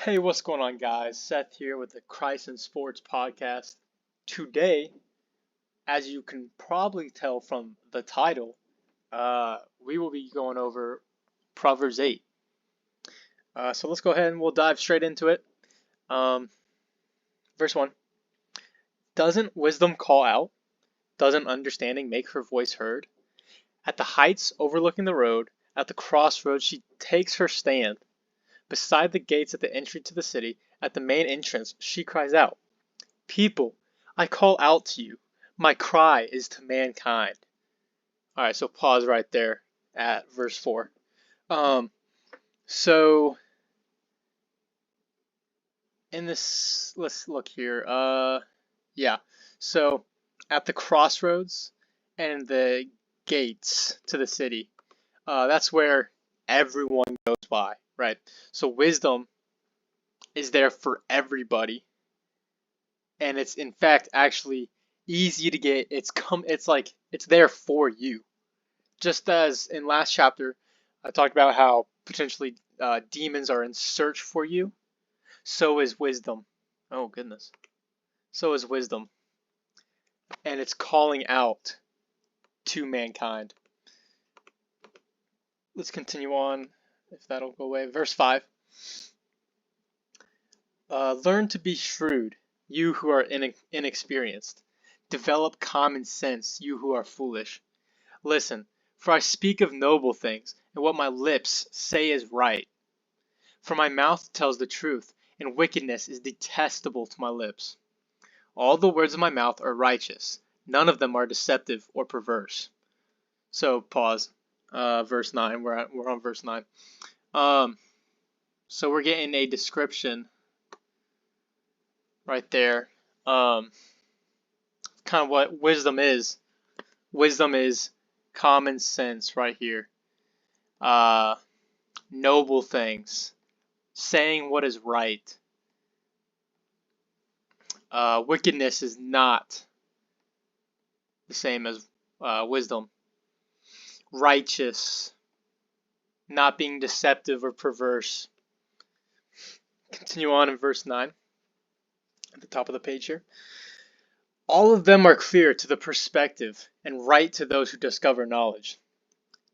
Hey, what's going on, guys? Seth here with the Christ in Sports podcast. Today, as you can probably tell from the title, we will be going over Proverbs 8. So let's go ahead and we'll dive straight into it. Um, verse 1. Doesn't wisdom call out? Doesn't understanding make her voice heard? At the heights overlooking the road, at the crossroads, she takes her stand. Beside the gates at the entry to the city, at the main entrance, she cries out, People, I call out to you. My cry is to mankind. All right, so pause right there at verse 4. Um, so in this, let's look here. Yeah. So at the crossroads and the gates to the city, that's where everyone goes by, right? So wisdom is there for everybody, and it's in fact actually easy to get. It's there for you. Just as in last chapter, I talked about how potentially demons are in search for you. So is wisdom. Oh goodness. So is wisdom, and it's calling out to mankind. Let's continue on, if that'll go away. Verse 5. Learn to be shrewd, you who are inexperienced. Develop common sense, you who are foolish. Listen, for I speak of noble things, and what my lips say is right. For my mouth tells the truth, and wickedness is detestable to my lips. All the words of my mouth are righteous, none of them are deceptive or perverse. So pause. Verse 9. We're on verse 9. So we're getting a description right there. Kind of what wisdom is. Wisdom is common sense right here. Noble things, saying what is right. Wickedness is not the same as wisdom. Righteous, not being deceptive or perverse. Continue on in verse 9 at the top of the page here. All of them are clear to the perspective and right to those who discover knowledge.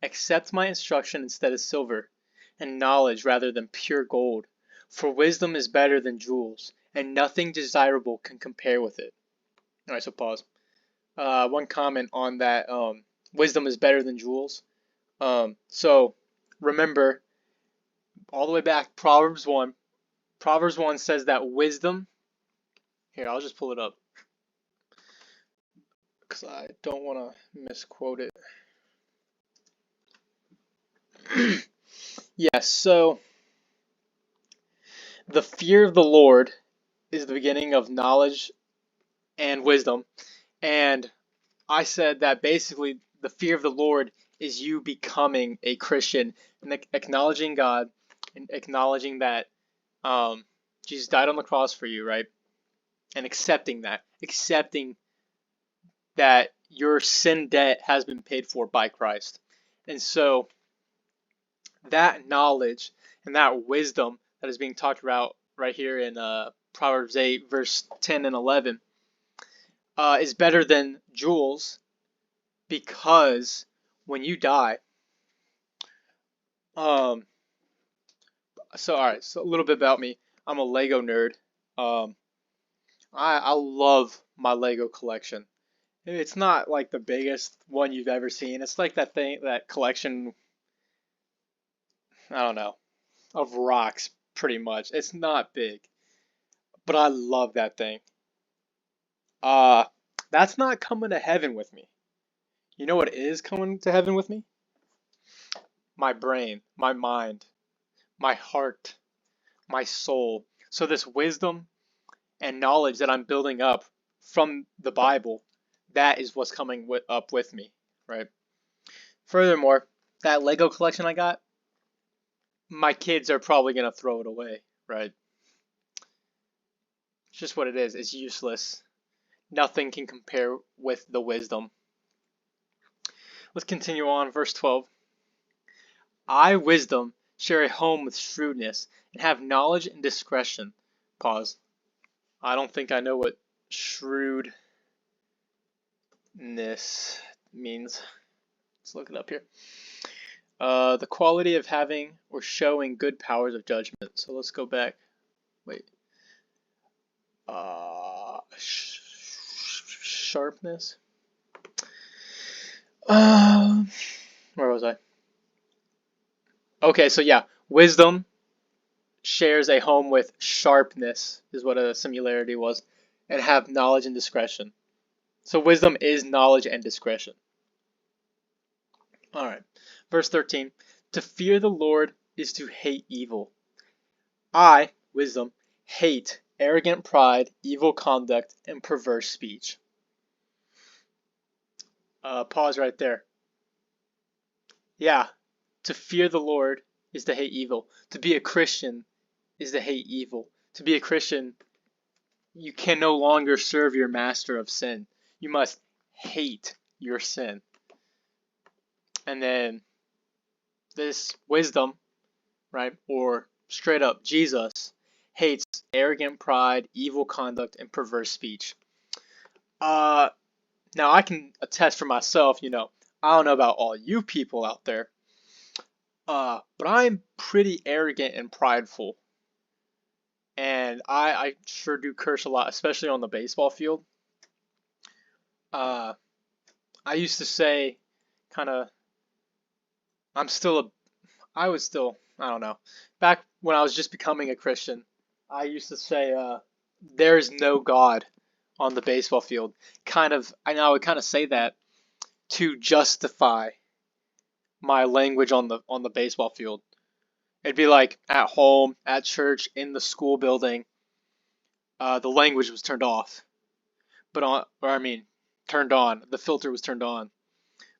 Accept my instruction instead of silver, and knowledge rather than pure gold, for wisdom is better than jewels, and nothing desirable can compare with it. Alright, so pause. One comment on that, wisdom is better than jewels. So remember, all the way back, Proverbs 1. Proverbs 1 says that wisdom, here, I'll just pull it up, because I don't want to misquote it. Yes, so the fear of the Lord is the beginning of knowledge and wisdom. And I said that basically the fear of the Lord is you becoming a Christian and acknowledging God and acknowledging that Jesus died on the cross for you, right? And accepting that your sin debt has been paid for by Christ. And so that knowledge and that wisdom that is being talked about right here in Proverbs 8, verse 10 and 11, is better than jewels, because when you die, all right, so a little bit about me. I'm a Lego nerd. I love my Lego collection. It's not like the biggest one you've ever seen. It's like that collection, I don't know, of rocks, pretty much. It's not big, but I love that thing. Uh, that's not coming to heaven with me. You know what is coming to heaven with me? My brain, my mind, my heart, my soul. So this wisdom and knowledge that I'm building up from the Bible, that is what's coming up with me, right? Furthermore, that Lego collection I got, my kids are probably going to throw it away, right? It's just what it is. It's useless. Nothing can compare with the wisdom. Let's continue on. Verse 12. I, wisdom, share a home with shrewdness, and have knowledge and discretion. Pause. I don't think I know what shrewdness means. Let's look it up here. The quality of having or showing good powers of judgment. So let's go back. Wait. Sharpness. Where was I? Okay, so yeah, wisdom shares a home with sharpness, is what a similarity was, and have knowledge and discretion. So wisdom is knowledge and discretion. All right, verse 13. To fear the Lord is to hate evil. I, wisdom, hate arrogant pride, evil conduct, and perverse speech. Pause right there. Yeah, to fear the Lord is to hate evil. To be a Christian is to hate evil. To be a Christian, you can no longer serve your master of sin. You must hate your sin. And then this wisdom, right, or straight up Jesus, hates arrogant pride, evil conduct, and perverse speech. Now I can attest for myself, I don't know about all you people out there, but I'm pretty arrogant and prideful. And I sure do curse a lot, especially on the baseball field. I used to say, kind of, I don't know. Back when I was just becoming a Christian, I used to say, there's no God on the baseball field. I would kind of say that to justify my language on the baseball field. It'd be like at home, at church, in the school building, the language was turned off, turned on. The filter was turned on.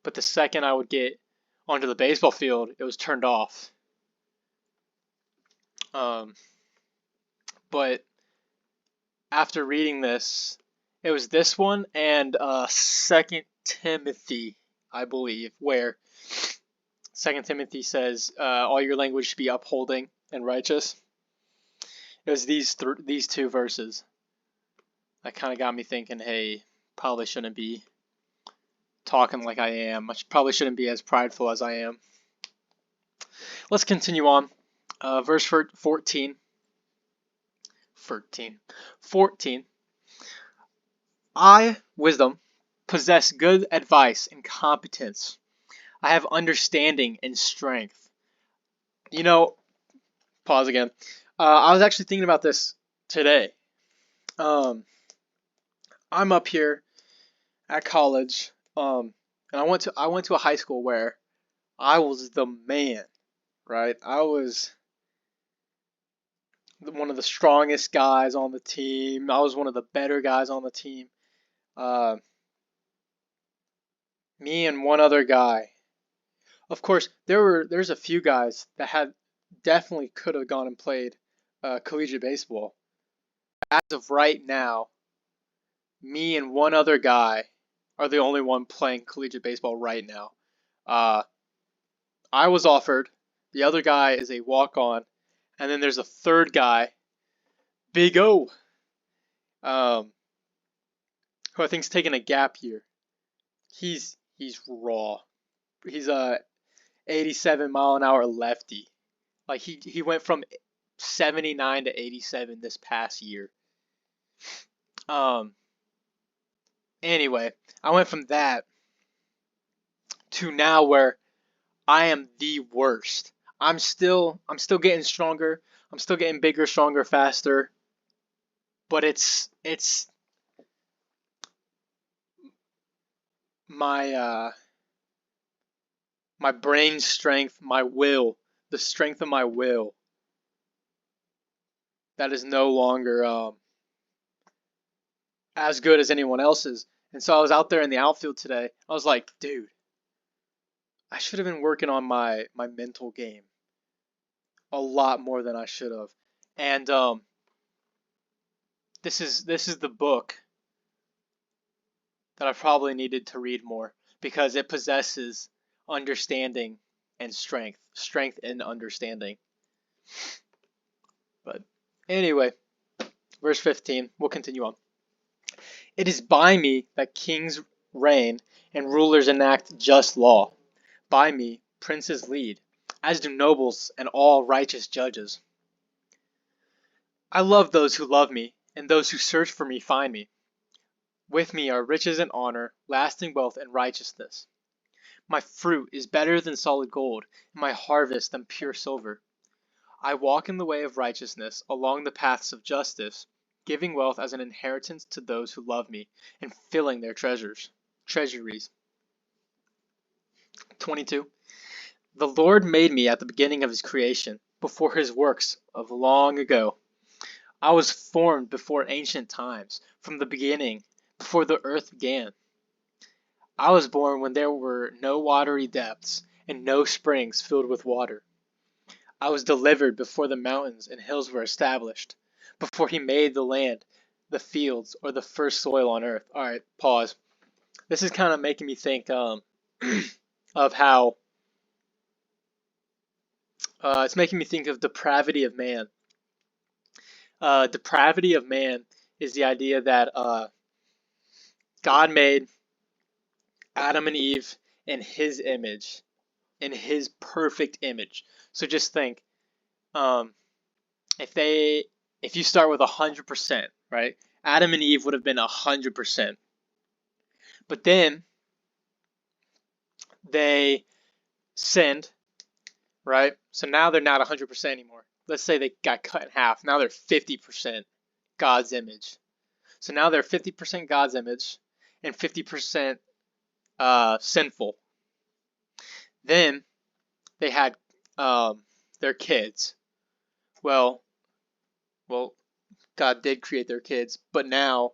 But the second I would get onto the baseball field, it was turned off. But after reading this, it was this one and Second Timothy, I believe, where Second Timothy says, "All your language should be upholding and righteous." It was these two verses that kind of got me thinking, hey, probably shouldn't be talking like I am. I probably shouldn't be as prideful as I am. Let's continue on. Verse 14. 14. I, wisdom, possess good advice and competence. I have understanding and strength. Pause again. I was actually thinking about this today. I'm up here at college, and I went to a high school where I was the man, right? I was one of the strongest guys on the team. I was one of the better guys on the team. Uh, Me and one other guy. Of course, there's a few guys that had definitely could have gone and played collegiate baseball. As of right now, me and one other guy are the only one playing collegiate baseball right now. Uh, I was offered. The other guy is a walk-on, and then there's a third guy, Big O, who I think's taking a gap year. He's raw. He's a 87-mile-an-hour lefty. Like he went from 79 to 87 this past year. Anyway, I went from that to now where I am the worst. I'm still getting stronger. I'm still getting bigger, stronger, faster. But it's my my brain strength, my will, the strength of my will that is no longer as good as anyone else's. And so I was out there in the outfield today. I was like, dude, I should have been working on my mental game a lot more than I should have. And this is the book that I probably needed to read more because it possesses understanding and strength and understanding. But anyway, verse 15, we'll continue on. It is by me that kings reign and rulers enact just law. By me princes lead, as do nobles and all righteous judges. I love those who love me, and those who search for me find me. With me are riches and honor, lasting wealth and righteousness. My fruit is better than solid gold, and my harvest than pure silver. I walk in the way of righteousness, along the paths of justice, giving wealth as an inheritance to those who love me, and filling their treasuries. 22. The Lord made me at the beginning of his creation, before his works of long ago. I was formed before ancient times, from the beginning, before the earth began. I was born when there were no watery depths, and no springs filled with water. I was delivered before the mountains and hills were established, before he made the land, the fields, or the first soil on earth. Alright, pause. This is kind of making me think of how it's making me think of depravity of man. Depravity of man is the idea that God made Adam and Eve in his image, in his perfect image. So just think, um, if you start with 100%, right? Adam and Eve would have been 100%. But then they sinned, right? So now they're not 100% anymore. Let's say they got cut in half. Now they're 50% God's image. So now they're 50% God's image and 50% sinful. Then they had their kids. Well, God did create their kids, but now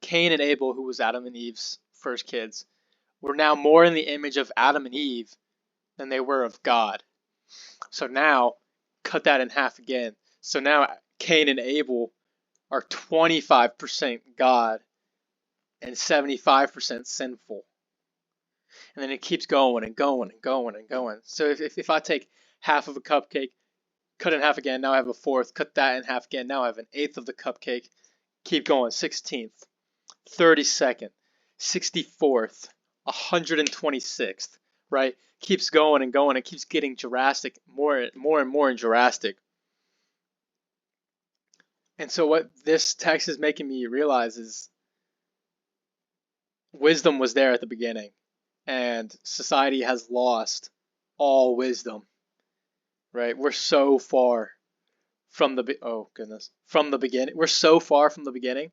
Cain and Abel, who was Adam and Eve's first kids, were now more in the image of Adam and Eve than they were of God. So now, cut that in half again. So now Cain and Abel are 25% God and 75% sinful. And then it keeps going and going and going and going. So if I take half of a cupcake, cut it in half again, now I have a fourth, cut that in half again, now I have an eighth of the cupcake, keep going, 16th, 32nd, 64th, 126th, right? Keeps going and going, it keeps getting Jurassic, more and more in Jurassic. And so what this text is making me realize is wisdom was there at the beginning, and society has lost all wisdom, right? We're so far from the from the beginning. We're so far from the beginning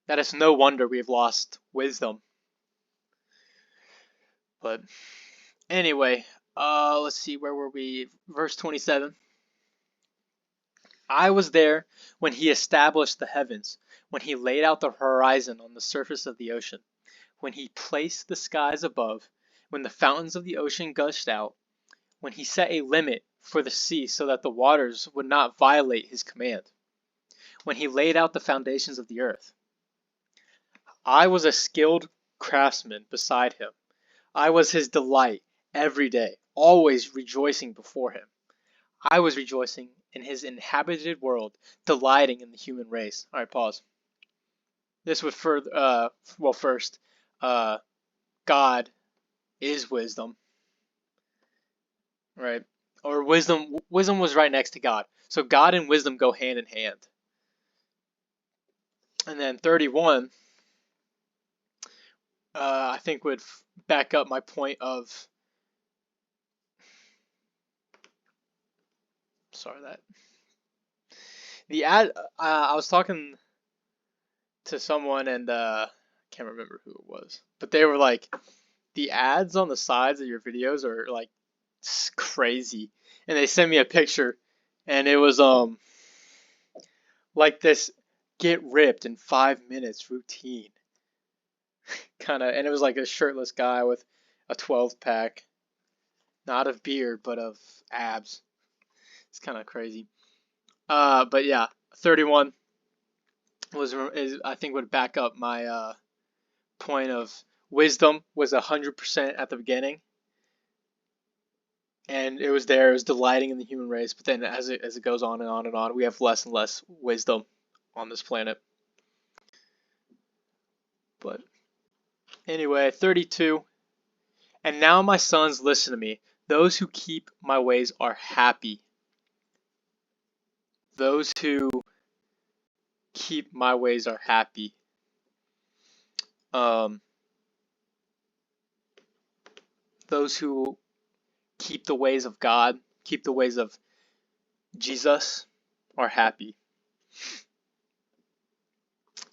that it's no wonder we've lost wisdom. But anyway, let's see, where were we? Verse 27. I was there when he established the heavens, when he laid out the horizon on the surface of the ocean, when he placed the skies above, when the fountains of the ocean gushed out, when he set a limit for the sea so that the waters would not violate his command, when he laid out the foundations of the earth. I was a skilled craftsman beside him. I was his delight every day, always rejoicing before him. I was rejoicing in his inhabited world, delighting in the human race. All right, pause. This would further, first, God is wisdom, right? Or wisdom was right next to God. So God and wisdom go hand in hand. And then 31, I think would back up my point of, I was talking to someone and I can't remember who it was, but they were like, the ads on the sides of your videos are like crazy. And they sent me a picture and it was like this get ripped in 5 minutes routine. Kind of, and it was like a shirtless guy with a 12 pack, not of beard, but of abs. It's kind of crazy. But yeah, 31 I think would back up my point of wisdom was 100% at the beginning, and it was there. It was delighting in the human race. But then, as it goes on and on and on, we have less and less wisdom on this planet. But anyway, 32. And now, my sons, listen to me. Those who keep my ways are happy. Those who keep my ways are happy. Um, those who keep the ways of God, keep the ways of Jesus, are happy.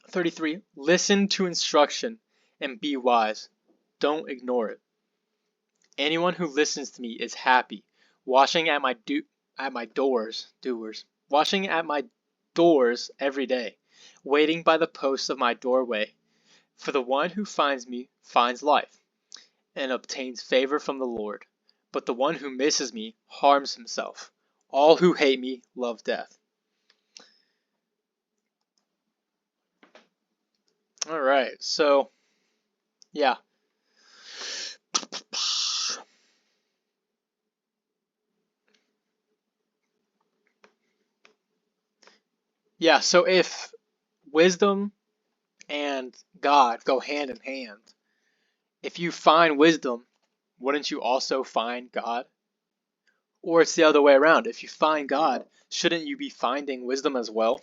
33. Listen to instruction and be wise. Don't ignore it. Anyone who listens to me is happy. Washing at my doors, washing at my doors every day, waiting by the posts of my doorway. For the one who finds me finds life and obtains favor from the Lord. But the one who misses me harms himself. All who hate me love death. All right, so yeah. Yeah, so if wisdom and God go hand in hand, if you find wisdom, wouldn't you also find God? Or it's the other way around. If you find God, shouldn't you be finding wisdom as well?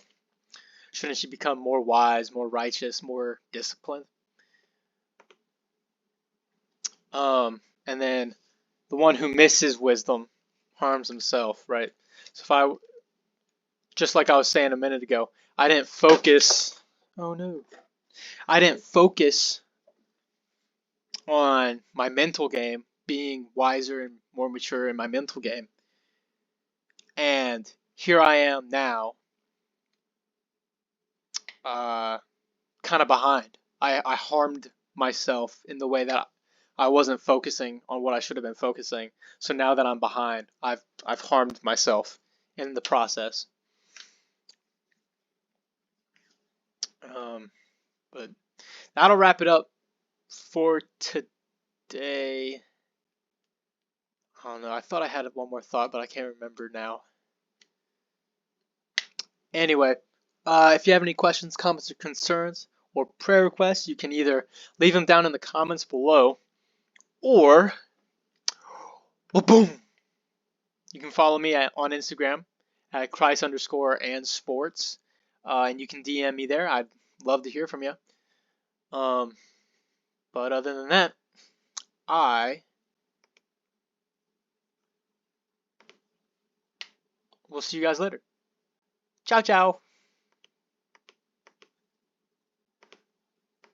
Shouldn't you become more wise, more righteous, more disciplined? And then the one who misses wisdom harms himself, right? So if I, just like I was saying a minute ago, I didn't focus. Oh no. I didn't focus on my mental game, being wiser and more mature in my mental game. And here I am now, uh, kind of behind. I harmed myself in the way that I wasn't focusing on what I should have been focusing. So now that I'm behind, I've harmed myself in the process. But that'll wrap it up for today. I don't know. I thought I had one more thought, but I can't remember now. Anyway, if you have any questions, comments, or concerns, or prayer requests, you can either leave them down in the comments below, or, well, boom, you can follow me on Instagram at Christ_and sports, and you can DM me there. I'd love to hear from you. But other than that, I will see you guys later. Ciao, ciao.